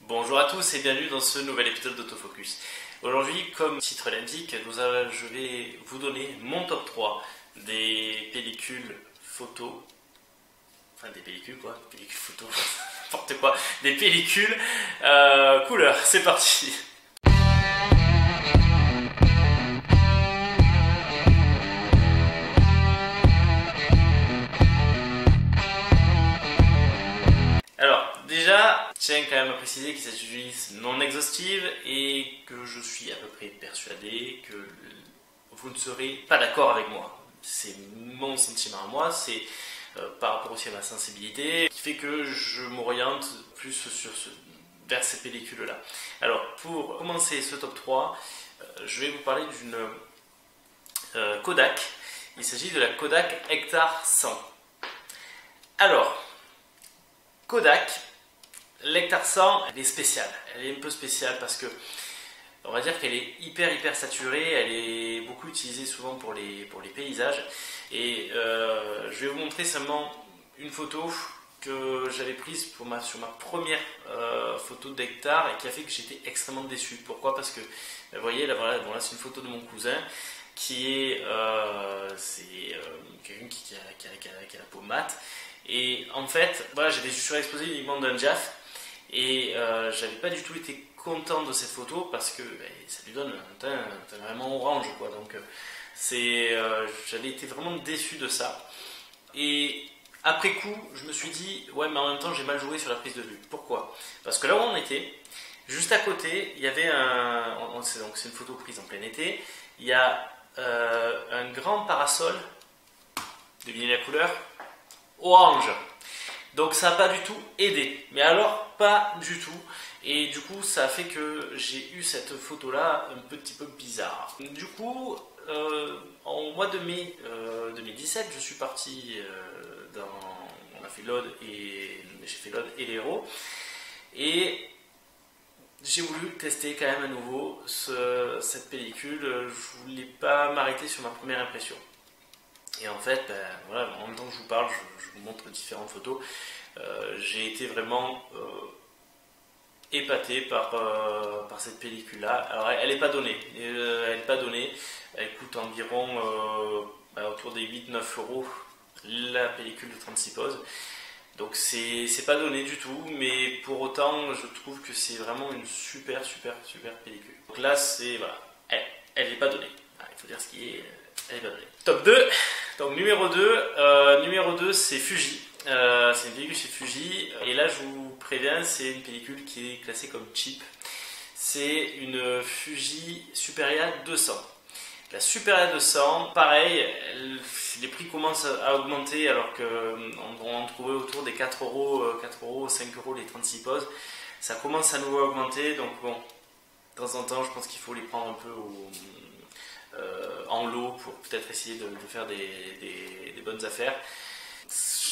Bonjour à tous et bienvenue dans ce nouvel épisode d'Autofocus. Aujourd'hui, comme titre l'indique, je vais vous donner mon top 3 des pellicules photo. Enfin des pellicules quoi, pellicules photo, n'importe quoi, des pellicules couleur. C'est parti. Déjà, je tiens quand même à préciser qu'il s'agit d'une liste non exhaustive et que je suis à peu près persuadé que vous ne serez pas d'accord avec moi. C'est mon sentiment à moi, c'est par rapport aussi à ma sensibilité, qui fait que je m'oriente plus vers ces pellicules-là. Alors, pour commencer ce top 3, je vais vous parler d'une Kodak. Il s'agit de la Kodak Hectar 100. Alors, Kodak, l'Hectar 100, elle est spéciale. Elle est un peu spéciale parce que, on va dire qu'elle est hyper saturée. Elle est beaucoup utilisée souvent pour les paysages. Et je vais vous montrer seulement une photo que j'avais prise sur ma première photo d'Hectar et qui a fait que j'étais extrêmement déçu. Pourquoi? Parce que, vous voyez, là, voilà, bon, là c'est une photo de mon cousin qui est quelqu'un qui a la peau mate. Et en fait, voilà, j'avais surexposé uniquement d'un JAF et j'avais pas du tout été content de cette photo parce que ça lui donne un teint vraiment orange, quoi. Donc j'avais été vraiment déçu de ça. Et après coup, je me suis dit, ouais, mais en même temps, j'ai mal joué sur la prise de vue. Pourquoi? Parce que là où on était, juste à côté, il y avait c'est une photo prise en plein été, il y a un grand parasol, devinez la couleur, orange. Donc ça n'a pas du tout aidé, mais alors pas du tout. Et du coup ça a fait que j'ai eu cette photo là un petit peu bizarre. Du coup en mois de mai 2017 je suis parti on a fait l'Aude et j'ai fait l'Aude et l'Hérault et j'ai voulu tester quand même à nouveau cette pellicule. Je voulais pas m'arrêter sur ma première impression. Et en fait, voilà, en même temps que je vous parle, je vous montre différentes photos. J'ai été vraiment épaté par cette pellicule-là. Alors, elle n'est pas donnée. Elle coûte environ autour des 8-9 euros la pellicule de 36 poses. Donc, c'est pas donné du tout, mais pour autant, je trouve que c'est vraiment une super pellicule. Donc là, voilà, elle n'est pas donnée. Il faut dire ce qui est. Elle est pas donnée. Top 2. Donc numéro 2 c'est Fuji. C'est une pellicule chez Fuji. Et là, je vous préviens, c'est une pellicule qui est classée comme cheap. C'est une Fuji Superia 200. La Superia 200, pareil, les prix commencent à augmenter alors qu'on en trouvait autour des 4 euros, 5 euros les 36 poses. Ça commence à nouveau à augmenter, donc bon, de temps en temps, je pense qu'il faut les prendre un peu en lot pour peut-être essayer de faire des bonnes affaires.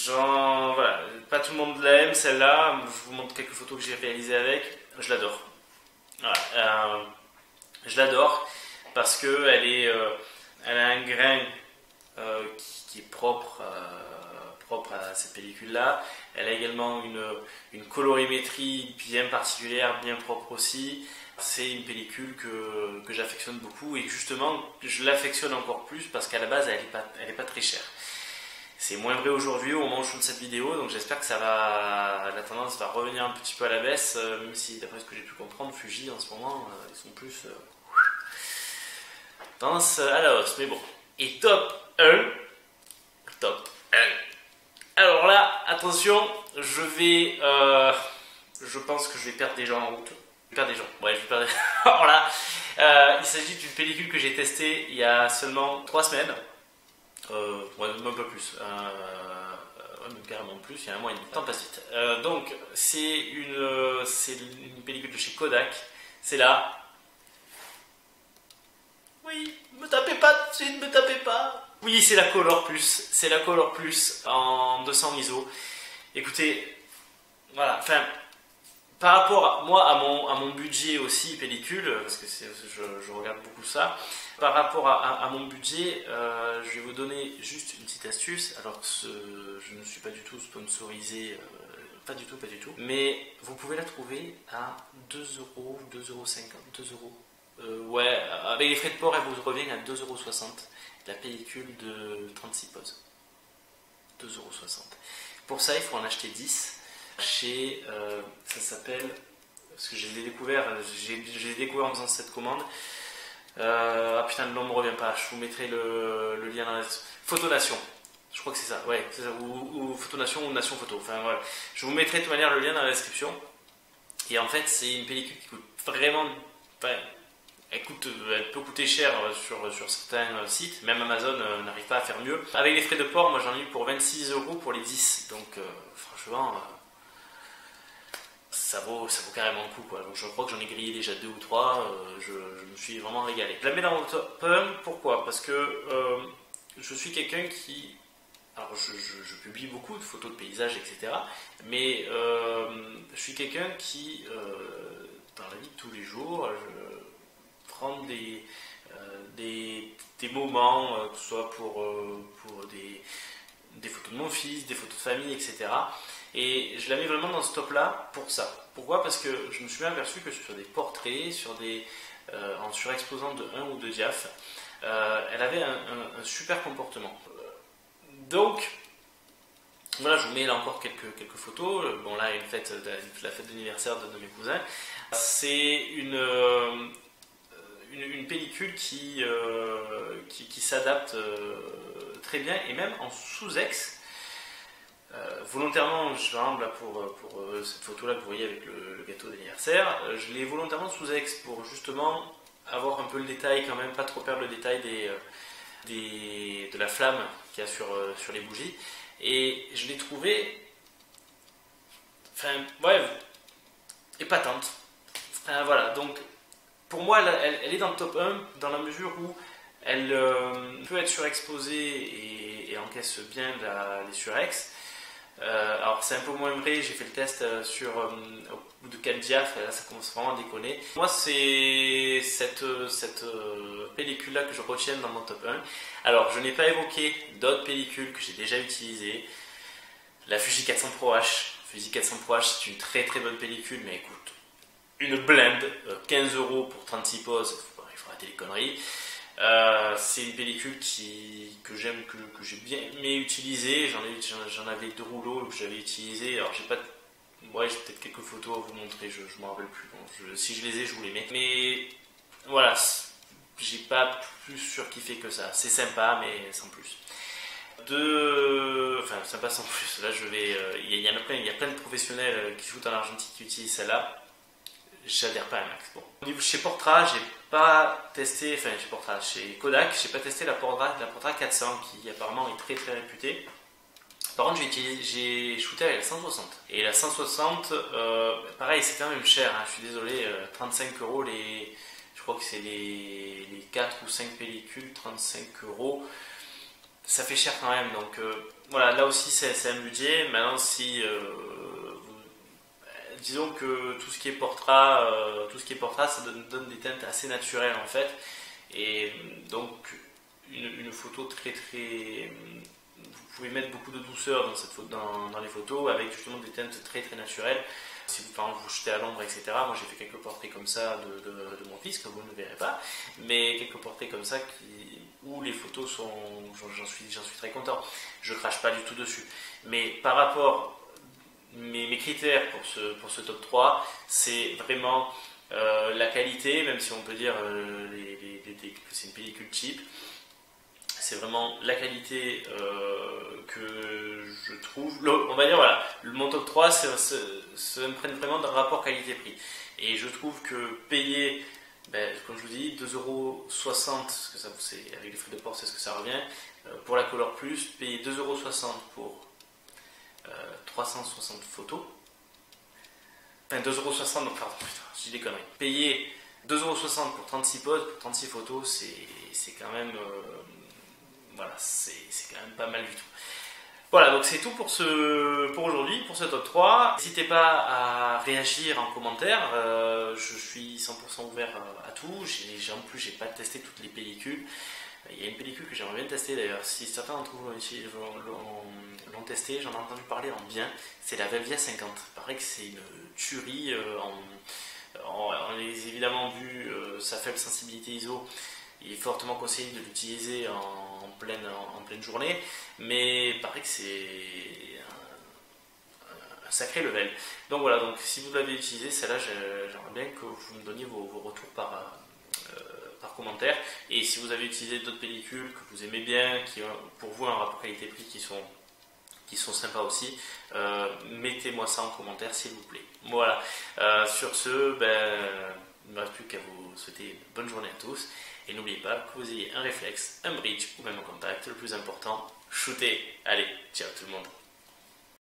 Voilà, pas tout le monde l'aime celle-là. Je vous montre quelques photos que j'ai réalisées avec. Je l'adore. Voilà, je l'adore parce que elle a un grain qui est propre à cette pellicule-là. Elle a également une colorimétrie bien particulière, bien propre aussi. C'est une pellicule que j'affectionne beaucoup et que justement je l'affectionne encore plus parce qu'à la base elle est pas très chère. C'est moins vrai aujourd'hui au moment où je tourne cette vidéo, donc j'espère que la tendance va revenir un petit peu à la baisse, même si d'après ce que j'ai pu comprendre, Fuji en ce moment ils sont plus tendance à la hausse, mais bon. Et top 1. Alors là, attention, je pense que je vais perdre des gens en route. Je vais perdre des gens. Alors là, il s'agit d'une pellicule que j'ai testée il y a seulement 3 semaines. Même pas plus. Même carrément plus, il y a un mois et demi. Le temps passe vite. Donc, c'est une pellicule de chez Kodak. C'est là. Oui, me tapez pas tout de suite, me tapez pas. Oui, c'est la Color Plus. C'est la Color Plus en 200 ISO. Écoutez, voilà, enfin. Par rapport à mon budget aussi pellicule, parce que je regarde beaucoup ça, par rapport à mon budget, je vais vous donner juste une petite astuce. Alors je ne suis pas du tout sponsorisé pas du tout, pas du tout. Mais vous pouvez la trouver à 2 euros, 2,50 €, 2 euros. Ouais, avec les frais de port, elle vous revient à 2,60 € la pellicule de 36 poses. 2,60 €. Pour ça, il faut en acheter 10 chez, ça s'appelle, parce que je l'ai découvert, j'ai découvert en faisant cette commande. Ah putain, le nom ne me revient pas, je vous mettrai le lien dans la description. Photonation, je crois que c'est ça, ouais, c'est ça, ou Photonation ou Nation Photo, enfin voilà. Je vous mettrai de toute manière le lien dans la description. Et en fait, c'est une pellicule qui coûte vraiment, enfin, elle peut coûter cher sur certains sites, même Amazon n'arrive pas à faire mieux. Avec les frais de port, moi j'en ai eu pour 26 € pour les 10, donc franchement, ça vaut carrément le coup, quoi. Donc je crois que j'en ai grillé déjà 2 ou 3, je me suis vraiment régalé. Je la mets dans mon top 1, pourquoi? Parce que je suis quelqu'un qui... Alors je publie beaucoup de photos de paysages, etc. Mais je suis quelqu'un qui, dans la vie de tous les jours, prend des moments, que ce soit pour des photos de mon fils, des photos de famille, etc. Et je la mets vraiment dans ce top-là pour ça. Pourquoi? Parce que je me suis aperçu que sur des portraits, en surexposant de 1 ou 2 diaphes, elle avait un super comportement. Donc, voilà, je vous mets là encore quelques photos. Bon, là, la fête d'anniversaire de mes cousins. C'est une pellicule qui s'adapte très bien, et même en sous-ex. Volontairement, par exemple, là, pour cette photo-là que vous voyez avec le gâteau d'anniversaire, je l'ai volontairement sous-ex pour justement avoir un peu le détail, quand même, pas trop perdre le détail de la flamme qu'il y a sur les bougies. Et je l'ai trouvée, enfin, ouais, épatante. Enfin, voilà, donc pour moi, elle est dans le top 1 dans la mesure où elle peut être surexposée et encaisse bien les surex. Alors c'est un peu moins vrai, j'ai fait le test au bout de 4 diaphes, là ça commence vraiment à déconner. Moi c'est cette pellicule là que je retiens dans mon top 1. Alors je n'ai pas évoqué d'autres pellicules que j'ai déjà utilisées. La Fuji 400 Pro H. Fuji 400 Pro H, c'est une très très bonne pellicule, mais écoute, une blinde, 15 € pour 36 poses, il faut arrêter les conneries. C'est une pellicule que j'aime, que j'ai bien aimé utiliser. J'en avais 2 rouleaux que j'avais utilisés. Alors j'ai peut-être quelques photos à vous montrer, je m'en rappelle plus. Bon, si je les ai, je vous les mets. Mais voilà, j'ai pas plus surkiffé que ça. C'est sympa, mais sans plus. Enfin, sympa sans plus. Là, il y a plein de professionnels qui shootent en argentique qui utilisent celle-là. J'adhère pas à max. Bon. Chez Portra, j'ai pas testé, enfin chez Kodak, j'ai pas testé la Portra 400 qui apparemment est très très réputée. Par contre, j'ai shooté avec la 160. Et la 160, pareil, c'est quand même cher, hein, je suis désolé, 35 € je crois que c'est les 4 ou 5 pellicules, 35 €. Ça fait cher quand même, donc voilà, là aussi c'est un budget. Maintenant, si disons que tout ce qui est portrait, ça donne des teintes assez naturelles en fait, et donc une photo très très, vous pouvez mettre beaucoup de douceur dans les photos avec justement des teintes très très naturelles. Si vous, par exemple, vous jetez à l'ombre, etc. Moi j'ai fait quelques portraits comme ça de mon fils que vous ne verrez pas, mais quelques portraits comme ça où les photos sont, j'en suis très content. Je crache pas du tout dessus, mais par rapport mes critères pour ce top 3, c'est vraiment la qualité, même si on peut dire que c'est une pellicule cheap. C'est vraiment la qualité que je trouve. On va dire, voilà, mon top 3, ça me prenne vraiment d'un rapport qualité-prix. Et je trouve que payer, comme je vous dis, 2,60 €, parce que ça, avec les frais de port, c'est ce que ça revient, pour la Color Plus, payer 2,60 € pour 360 photos, enfin 2,60 €, donc pardon, putain, je dis des conneries. Payer 2,60 € pour 36 poses, pour 36 photos, c'est quand même, voilà, c'est quand même pas mal du tout. Voilà, donc c'est tout pour aujourd'hui, pour ce top 3. N'hésitez pas à réagir en commentaire, je suis 100% ouvert à tout. En plus, j'ai pas testé toutes les pellicules. Il y a une pellicule que j'aimerais bien tester d'ailleurs, si certains d'entre vous l'ont testé, j'en ai entendu parler en bien, c'est la Velvia 50. Il paraît que c'est une tuerie, évidemment vu sa faible sensibilité ISO, il est fortement conseillé de l'utiliser en pleine journée, mais il paraît que c'est un sacré level. Donc voilà, donc si vous l'avez utilisé, celle-là, j'aimerais bien que vous me donniez vos retours par commentaire. Et si vous avez utilisé d'autres pellicules que vous aimez bien, qui ont pour vous un rapport qualité-prix qui sont sympas aussi, mettez-moi ça en commentaire s'il vous plaît. Voilà, sur ce, il ne me reste plus qu'à vous souhaiter une bonne journée à tous. Et n'oubliez pas que vous ayez un réflexe, un bridge ou même un contact. Le plus important, shootez. Allez, ciao tout le monde.